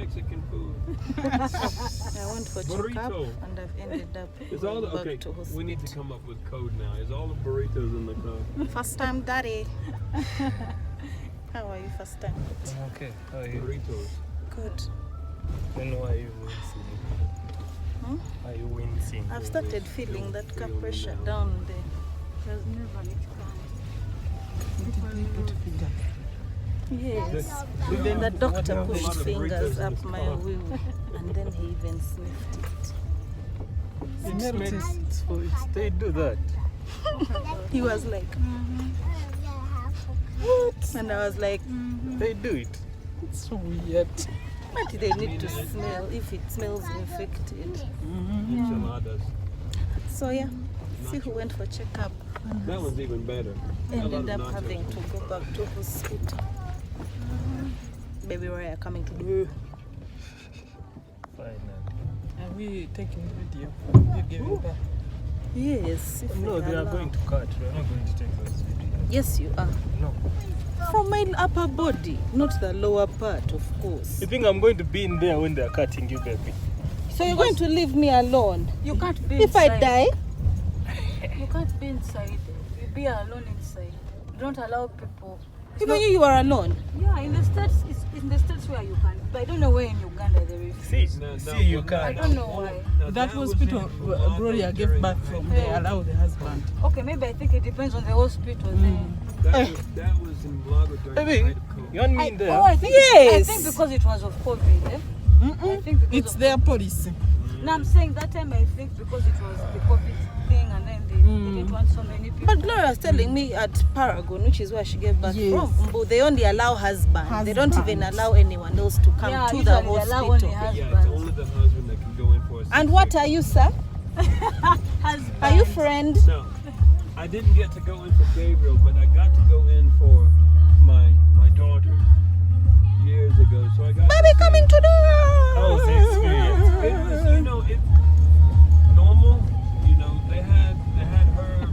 Mexican food. I went for checkup Burrito. and I've ended up Is all the, going okay, back to hospital. we need to come up with code now. Is all the burritos in the car? First time daddy. How are you first time? I'm okay. How are you? Burritos. Good. Then why are you wincing? Why are you wincing? I've started feeling that car pressure down there. There's never it Yes. Yes. Then the doctor What pushed happened? fingers A lot up of my burritos in this wheel and then he even sniffed it. They do that. He was like, what? And I was like, They do it. it's so weird. But they need to smell if it smells infected. Enchiladas. So yeah, see who went for checkup. That one's even better. Ended up having to go back to hospital. Baby Raya coming to do. Fine. Are we taking video? You give it back. Yes. If No, they are allow. going to cut. We are not going to take those videos. Yes, you are. No. From my upper body, not the lower part, of course. You think I'm going to be in there when they are cutting you, baby? So you're going to leave me alone? You can't be If inside. I die? You can't be inside. You be alone inside. You don't allow people. It's Even not- you are alone. Yeah, in the states, it's in the states where you can. But I don't know where in Uganda there is. See, you I can. don't know why. That hospital Gloria gave birth from, they allow the husband. Okay, maybe I think it depends on the hospital then. That was in Blago during the Baby, height of COVID. you want me in there? Oh, I think Yes. I think because it was of COVID. Eh? I think because It's of their policy. No, I'm saying that time I think because it was the COVID thing and then they didn't want so many people. But Gloria was telling me at Paragon, which is where she gave birth Yes. from, but they only allow husband. They don't even allow anyone else to come Yeah, to usually the they allow hospital. only Yeah, it's husbands. only the husband that can go in for a And what are you, sir? Husbands. Are you friend? No, I didn't get to go in for Gabriel, but I got to go in for my daughter years ago. So I got Baby coming to How was the the experience? It was, it normal. They had her.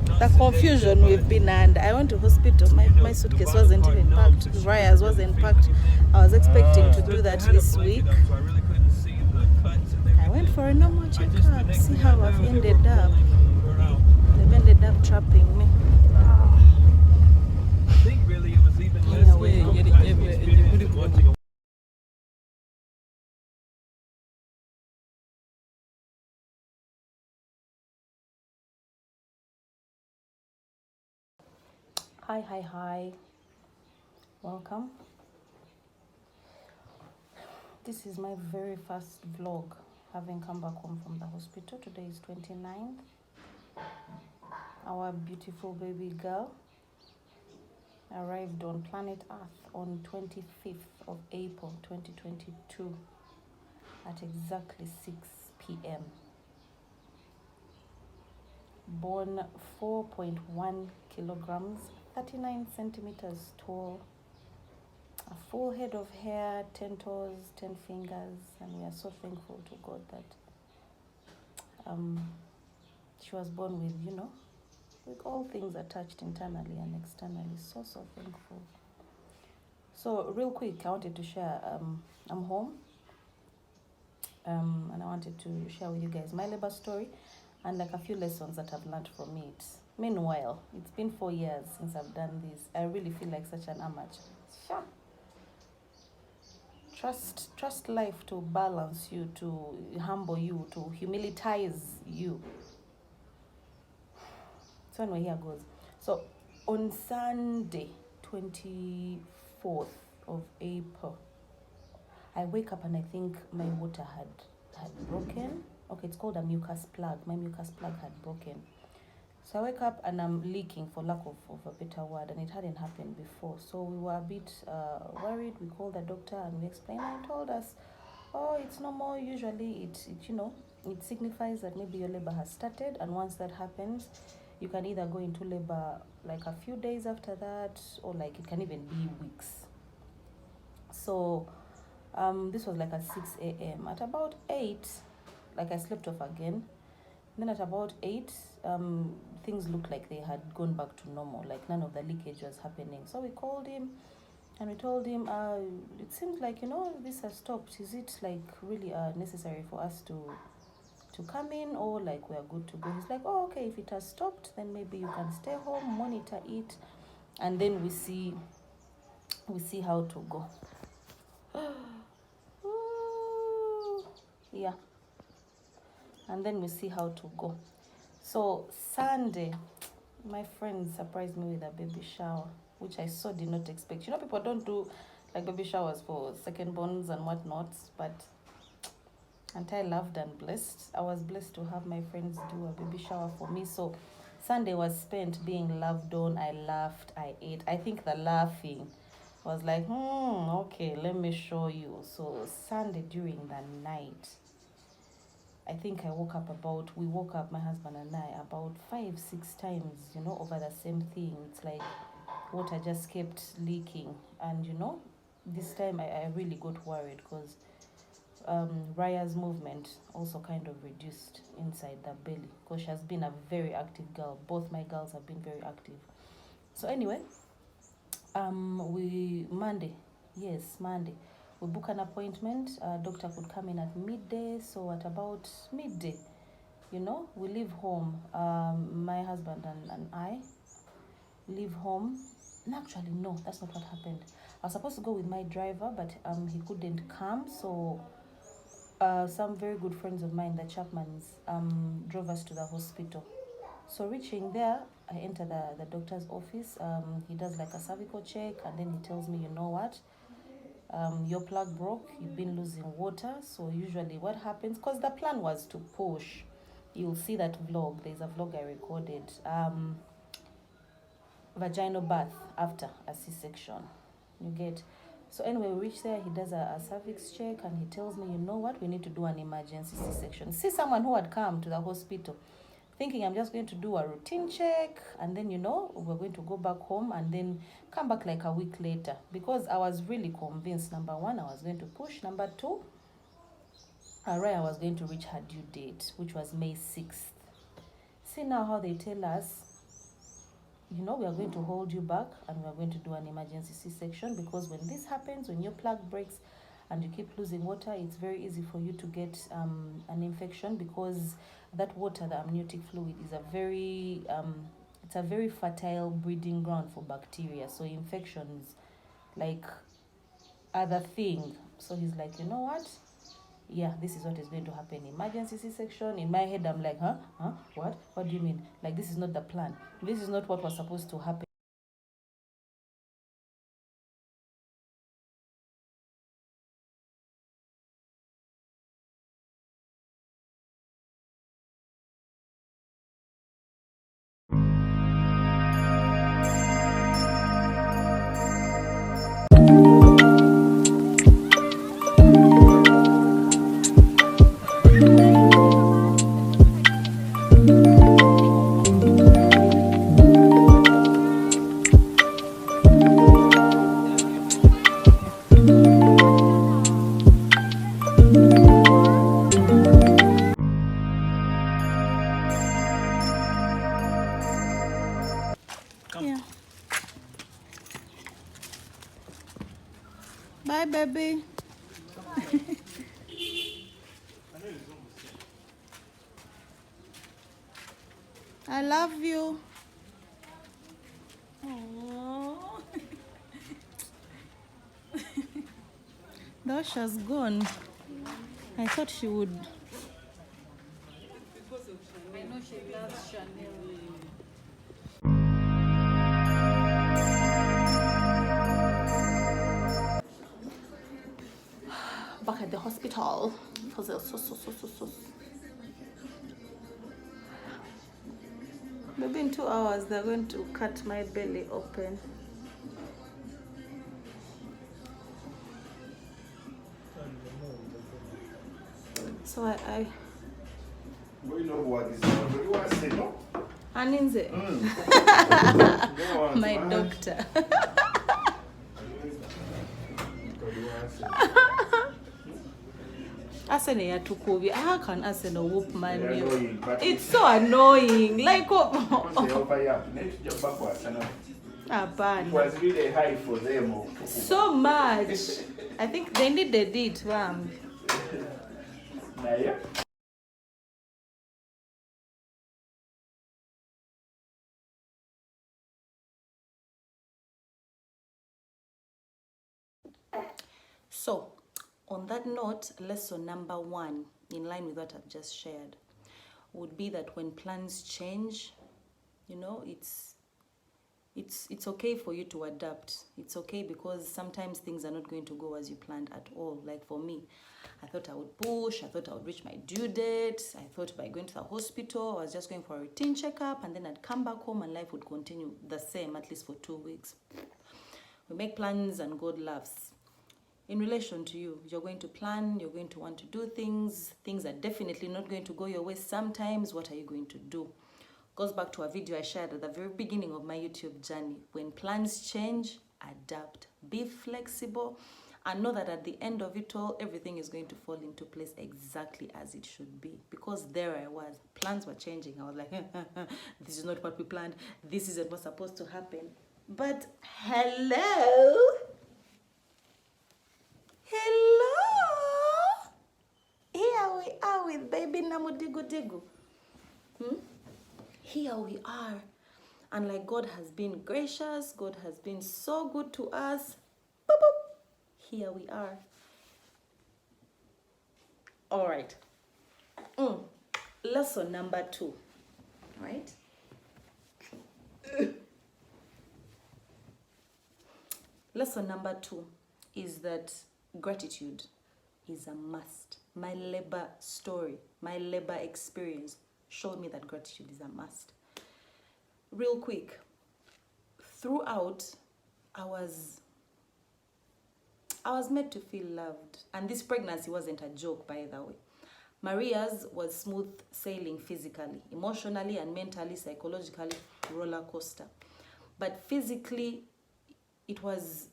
not The sedated, confusion but, we've been under. I went to hospital. My suitcase wasn't even packed. Raya's wasn't packed. I was expecting to do that they had a this week. blanket up, so I really couldn't see the cuts and everything. I went for a normal I just checkup. next See thing how I I've know, they ended were up. pulling her out. They've ended up trapping me. I think really it was even less Yeah, we- traumatizing yeah, experience than watching a Hi. Welcome. This is my very first vlog, having come back home from the hospital. Today is 29th. Our beautiful baby girl arrived on planet Earth on 25th of April 2022 at exactly 6 p.m. Born 4.1 kilograms, 39 centimeters tall, a full head of hair, 10 toes, 10 fingers, and we are so thankful to God that she was born with all things attached internally and externally. So thankful. So real quick, I wanted to share, I'm home, and I wanted to share with you guys my labor story and like a few lessons that I've learned from it. Meanwhile, it's been 4 years since I've done this. I really feel like such an amateur. Sure. Trust life to balance you, to humble you, to humilize you. So anyway, here goes. So on Sunday, 24th of April, I wake up and I think my water had broken. Okay, it's called a mucus plug. My mucus plug had broken. So I wake up and I'm leaking, for lack of a better word, and it hadn't happened before. So we were a bit worried. We called the doctor and we explained, and he told us, oh, it's normal. Usually it signifies that maybe your labor has started, and once that happens, you can either go into labor like a few days after that, or like it can even be weeks. So this was like at 6 a.m. At about 8, like I slept off again. Then at about 8, things looked like they had gone back to normal, like none of the leakage was happening. So we called him And we told him, it seems like, this has stopped. Is it like really necessary for us to come in, or like we are good to go? He's like, oh, okay, if it has stopped, then maybe you can stay home, monitor it, and then we see how to go. Yeah. And then we see how to go. So Sunday, my friend surprised me with a baby shower, which I so did not expect. People don't do like baby showers for second borns and whatnot, but aren't I loved and blessed? I was blessed to have my friends do a baby shower for me. So Sunday was spent being loved on. I laughed, I ate. I think the laughing was like, okay, let me show you. So Sunday during the night, I think we woke up, my husband and I, about 5-6 times, over the same thing. It's like water just kept leaking. And, this time I really got worried because Raya's movement also kind of reduced inside the belly, because she has been a very active girl. Both my girls have been very active. So anyway, Monday, we book an appointment. Doctor could come in at midday. So at about midday, we leave home. My husband and I leave home. And actually, no, that's not what happened. I was supposed to go with my driver, but he couldn't come. So some very good friends of mine, the Chapmans, drove us to the hospital. So reaching there, I enter the doctor's office. He does like a cervical check, and then he tells me, you know what? Your plug broke, you've been losing water. So usually what happens, because the plan was to push, you'll see that vlog, there's a vlog I recorded, vaginal birth after a C-section, you get. So anyway, we reach there, he does a cervix check, and he tells me, you know what, we need to do an emergency C-section. See, someone who had come to the hospital thinking I'm just going to do a routine check, and then we're going to go back home and then come back like a week later, because I was really convinced, number one, I was going to push, number two, Raya was going to reach her due date, which was May 6th. See now how they tell us, we are going to hold you back and we are going to do an emergency C-section, because when this happens, when your plug breaks and you keep losing water, it's very easy for you to get an infection, because that water, the amniotic fluid, is it's a very fertile breeding ground for bacteria. So infections like other thing. So he's like, you know what? Yeah, this is what is going to happen. Emergency C-section. In my head, I'm like, what? What do you mean? Like, this is not the plan. This is not what was supposed to happen. Bye, baby. I love you. Oh. Though she's gone, I thought she would. I know she loves Chanel. Back at the hospital. Maybe in 2 hours they're going to cut my belly open. So I Aninze. My doctor. Arsenal yatukubi. How can Arsenal whoop Man U? It's so annoying. Like Hapana. was really high for them. So much. I think they needed it. Naye. So, on that note, lesson number 1, in line with what I've just shared, would be that when plans change, you know, it's okay for you to adapt. It's okay because sometimes things are not going to go as you planned at all. Like for me, I thought I would push, I thought I would reach my due date, I thought by going to the hospital, I was just going for a routine checkup, and then I'd come back home and life would continue the same, at least for 2 weeks. We make plans and God laughs. In relation to you, you're going to plan, you're going to want to do things are definitely not going to go your way sometimes. What are you going to do? Goes back to a video I shared at the very beginning of my YouTube journey. When plans change, adapt, be flexible, and know that at the end of it all, everything is going to fall into place exactly as it should be. Because there I was, plans were changing. I was like, this is not what we planned. This isn't what's supposed to happen. But hello? Here we are with baby Namudigu Digu. Here we are. And like God has been gracious, God has been so good to us. Boop, boop. Here we are. All right. Lesson number 2. Right? Lesson number 2 is that gratitude is a must. My Labour story, my Labour experience showed me that gratitude is a must. Real quick, throughout, I was made to feel loved. And this pregnancy wasn't a joke, by the way. Maria's was smooth sailing physically, emotionally and mentally, psychologically, roller coaster. But physically, it was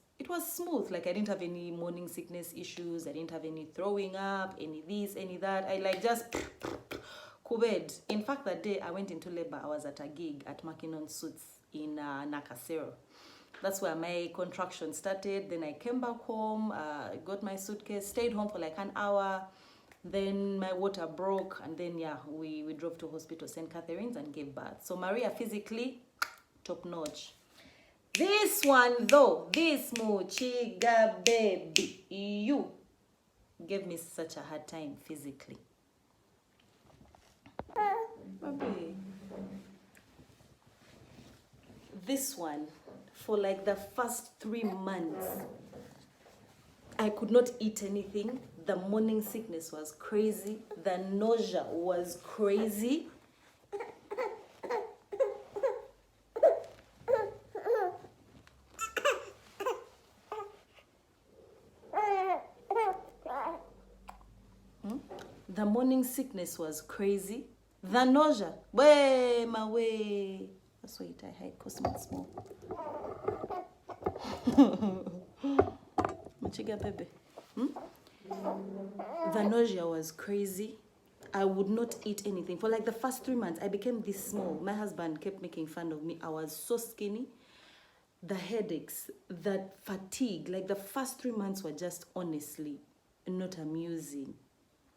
smooth. Like I didn't have any morning sickness issues. I didn't have any throwing up, any this, any that. I like just kubed. In fact, that day I went into labor, I was at a gig at Mackinnon Suits in Nakasero. That's where my contraction started. Then I came back home, got my suitcase, stayed home for like an hour. Then my water broke, and then we drove to hospital St. Catherine's and gave birth. So Maria physically, top notch. This one though, this Mochiga baby, you gave me such a hard time physically. Baby. This one, for like the first 3 months, I could not eat anything. The morning sickness was crazy. The nausea was crazy. The morning sickness was crazy. The nausea, way my way. That's why I hide cosmetics small. Machiga baby. The nausea was crazy. I would not eat anything. For like the first 3 months, I became this small. My husband kept making fun of me. I was so skinny. The headaches, the fatigue, like the first 3 months were just honestly not amusing.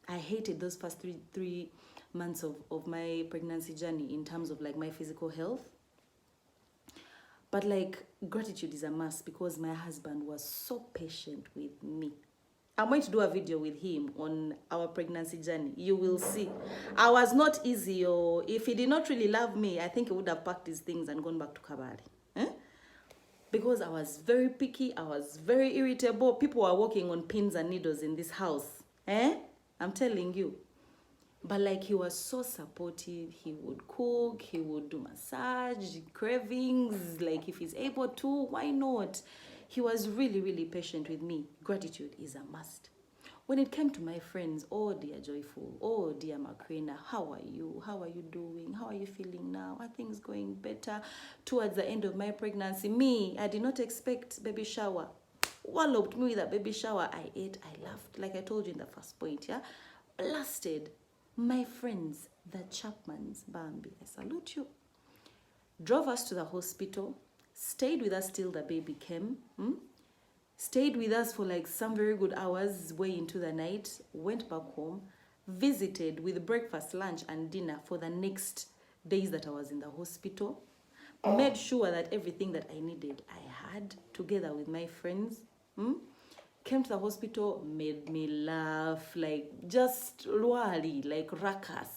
I hated those first three months of my pregnancy journey in terms of like my physical health. But like gratitude is a must because my husband was so patient with me. I'm going to do a video with him on our pregnancy journey. You will see. I was not easy, or if he did not really love me, I think he would have packed his things and gone back to Kabari. Because I was very picky, I was very irritable. People were walking on pins and needles in this house. I'm telling you. But like he was so supportive. He would cook, he would do massage, cravings. Like if he's able to, why not? He was really, really patient with me. Gratitude is a must. When it came to my friends, oh dear Joyful, oh dear Macrina, how are you? How are you doing? How are you feeling now? Are things going better? Towards the end of my pregnancy, me, I did not expect baby shower. Walloped me with a baby shower. I ate, I laughed. Like I told you in the first point, blasted. My friends, the Chapmans, Bambi, I salute you. Drove us to the hospital, stayed with us till the baby came, stayed with us for like some very good hours way into the night, went back home, visited with breakfast, lunch, and dinner for the next days that I was in the hospital, made sure that everything that I needed I had together with my friends. Came to the hospital, made me laugh, like just really, like rakas.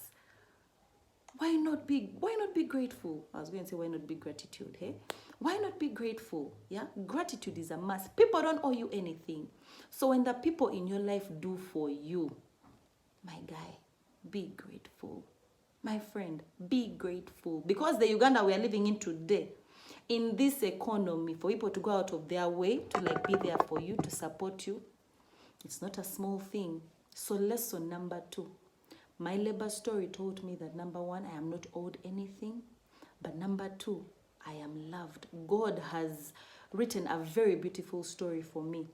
Why not be grateful? I was going to say, why not be gratitude, hey? Why not be grateful? Yeah, gratitude is a must. People don't owe you anything. So when the people in your life do for you, my guy, be grateful. My friend, be grateful. Because the Uganda we are living in today, in this economy, for people to go out of their way to like be there for you, to support you, it's not a small thing. So lesson number 2. My Labour story taught me that number 1, I am not owed anything. But number 2, I am loved. God has written a very beautiful story for me.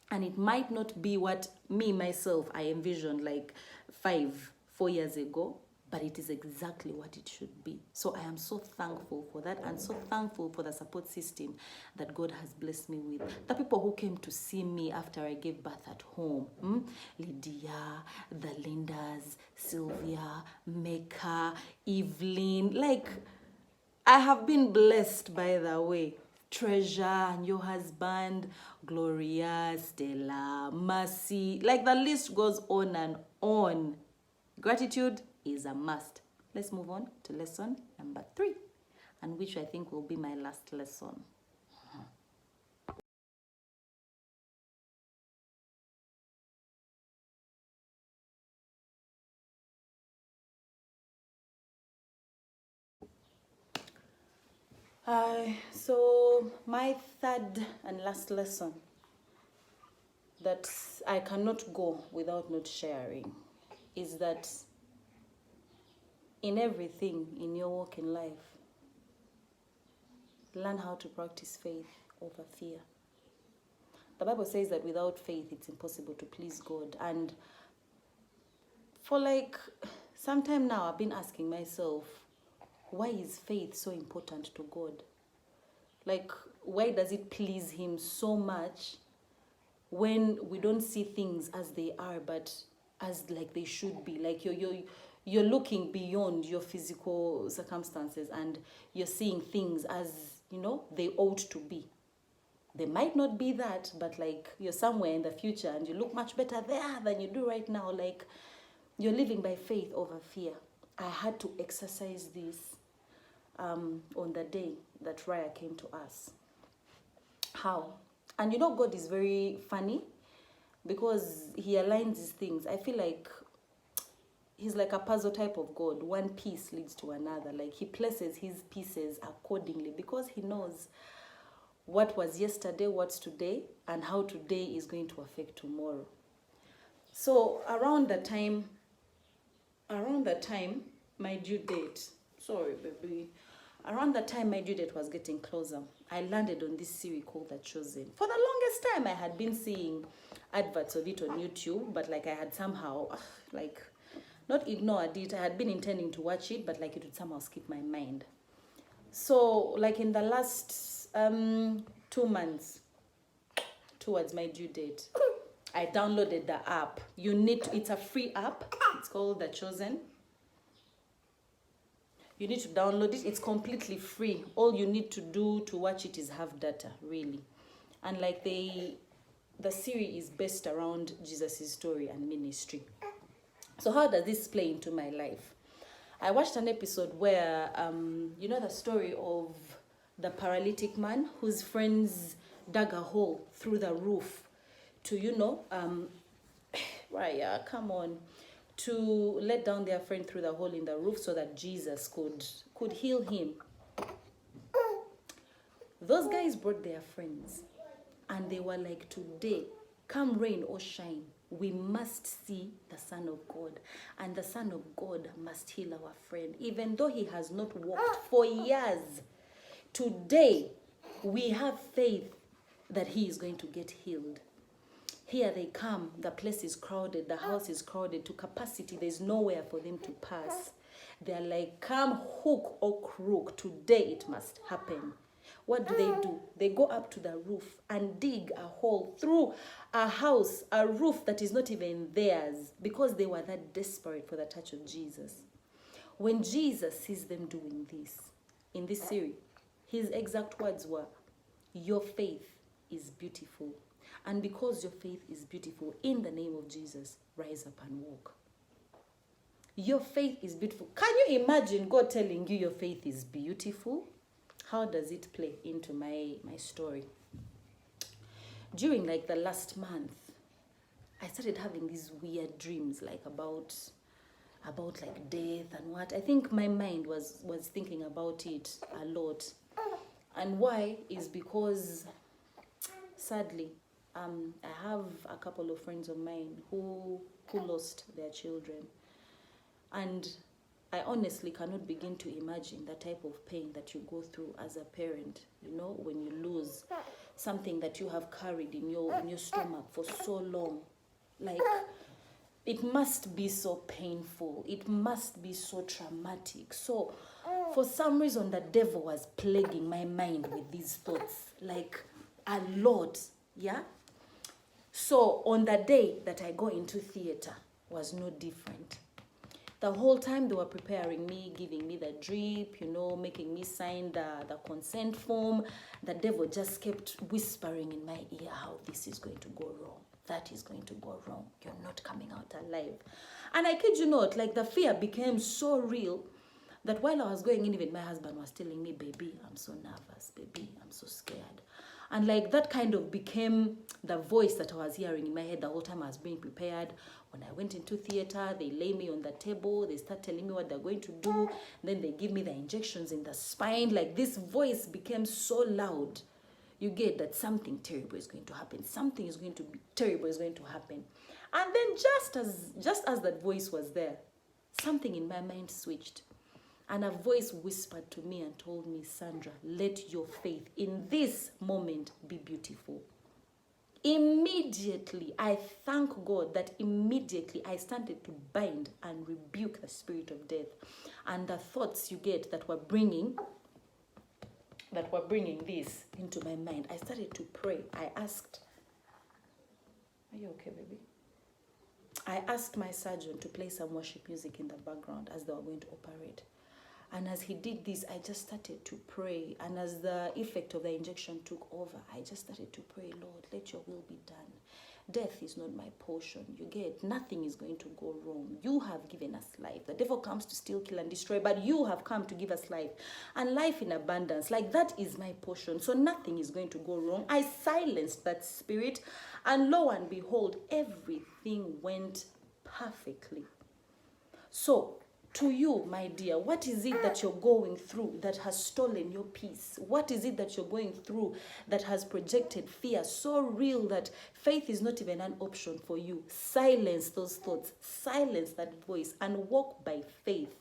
And it might not be what me, myself, I envisioned like 4 years ago, but it is exactly what it should be. So I am so thankful for that, and so thankful for the support system that God has blessed me with. The people who came to see me after I gave birth at home, Lydia, the Lindas, Sylvia, Mecca, Evelyn, like I have been blessed, by the way. Treasure and your husband, Gloria, Stella, Mercy, like the list goes on and on. Gratitude is a must. Let's move on to lesson number 3, and which I think will be my last lesson. So my third and last lesson that I cannot go without not sharing is that in everything in your walk in life, learn how to practice faith over fear. The Bible says that without faith, it's impossible to please God. And for like some time now, I've been asking myself, why is faith so important to God? Like, why does it please him so much when we don't see things as they are, but as like they should be? Like you're looking beyond your physical circumstances and you're seeing things as, they ought to be. They might not be that, but like you're somewhere in the future and you look much better there than you do right now. Like you're living by faith over fear. I had to exercise this on the day that Raya came to us. How? And God is very funny because he aligns these things. I feel like he's like a puzzle type of God. One piece leads to another. Like he places his pieces accordingly because he knows what was yesterday, what's today, and how today is going to affect tomorrow. So around the time my due date, around the time my due date was getting closer, I landed on this series called The Chosen. For the longest time, I had been seeing adverts of it on YouTube, but like I had somehow, not ignored it. I had been intending to watch it, but like it would somehow skip my mind. So like in the last 2 months towards my due date, I downloaded the app. It's a free app. It's called The Chosen. You need to download it. It's completely free. All you need to do to watch it is have data, really. And like the series is based around Jesus' story and ministry. So how does this play into my life? I watched an episode where, the story of the paralytic man whose friends dug a hole through the roof to, to let down their friend through the hole in the roof so that Jesus could heal him. Those guys brought their friends and they were like, today, come rain or shine, we must see the Son of God. And the Son of God must heal our friend. Even though he has not walked for years, today we have faith that he is going to get healed. Here they come, the place is crowded, the house is crowded to capacity, there's nowhere for them to pass. They're like, come hook or crook, today it must happen. What do? They go up to the roof and dig a hole through a house, a roof that is not even theirs, because they were that desperate for the touch of Jesus. When Jesus sees them doing this, in this series, his exact words were, your faith is beautiful. And because your faith is beautiful, in the name of Jesus, rise up and walk. Your faith is beautiful. Can you imagine God telling you your faith is beautiful? How does it play into my story? During like the last month, I started having these weird dreams, like about like death and what. I think my mind was thinking about it a lot. And why is because, sadly, I have a couple of friends of mine who lost their children. And I honestly cannot begin to imagine the type of pain that you go through as a parent, you know, when you lose something that you have carried in your stomach for so long. Like, it must be so painful. It must be so traumatic. So, for some reason, the devil was plaguing my mind with these thoughts, like a lot, yeah? So, on the day that I go into theater was no different. The whole time they were preparing me, giving me the drip, you know, making me sign the consent form, the devil just kept whispering in my ear how this is going to go wrong. That is going to go wrong. You're not coming out alive. And I kid you not, like the fear became so real that while I was going in, even my husband was telling me, baby, I'm so nervous. Baby, I'm so scared. And like that kind of became the voice that I was hearing in my head the whole time I was being prepared. When I went into theater, they lay me on the table. They start telling me what they're going to do. Then they give me the injections in the spine. Like this voice became so loud. You get that something terrible is going to happen. Something is going to be terrible is going to happen. And then just as that voice was there, something in my mind switched. And a voice whispered to me and told me, Sandra, let your faith in this moment be beautiful. Immediately, I thank God that immediately I started to bind and rebuke the spirit of death. And the thoughts you get that were bringing this into my mind, I started to pray. I asked, are you okay, baby? I asked my surgeon to play some worship music in the background as they were going to operate. And as he did this, I just started to pray. And as the effect of the injection took over, I just started to pray, Lord, let your will be done. Death is not my portion. You get, nothing is going to go wrong. You have given us life. The devil comes to steal, kill, and destroy, but you have come to give us life. And life in abundance. Like that is my portion. So nothing is going to go wrong. I silenced that spirit. And lo and behold, everything went perfectly. So, to you, my dear, what is it that you're going through that has stolen your peace? What is it that you're going through that has projected fear so real that faith is not even an option for you? Silence those thoughts, silence that voice, and walk by faith.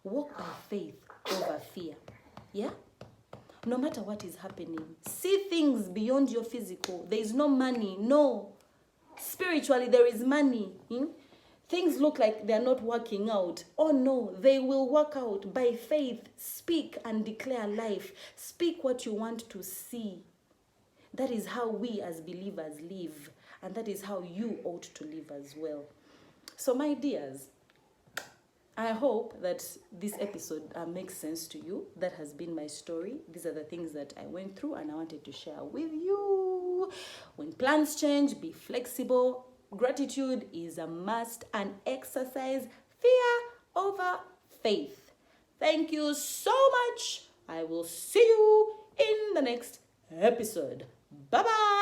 Walk by faith over fear. Yeah? No matter what is happening, see things beyond your physical. There is no money, no. Spiritually, there is money. Things look like they're not working out. Oh no, they will work out by faith. Speak and declare life. Speak what you want to see. That is how we as believers live. And that is how you ought to live as well. So my dears, I hope that this episode makes sense to you. That has been my story. These are the things that I went through and I wanted to share with you. When plans change, be flexible. Gratitude is a must, and exercise fear over faith. Thank you so much. I will see you in the next episode. Bye-bye.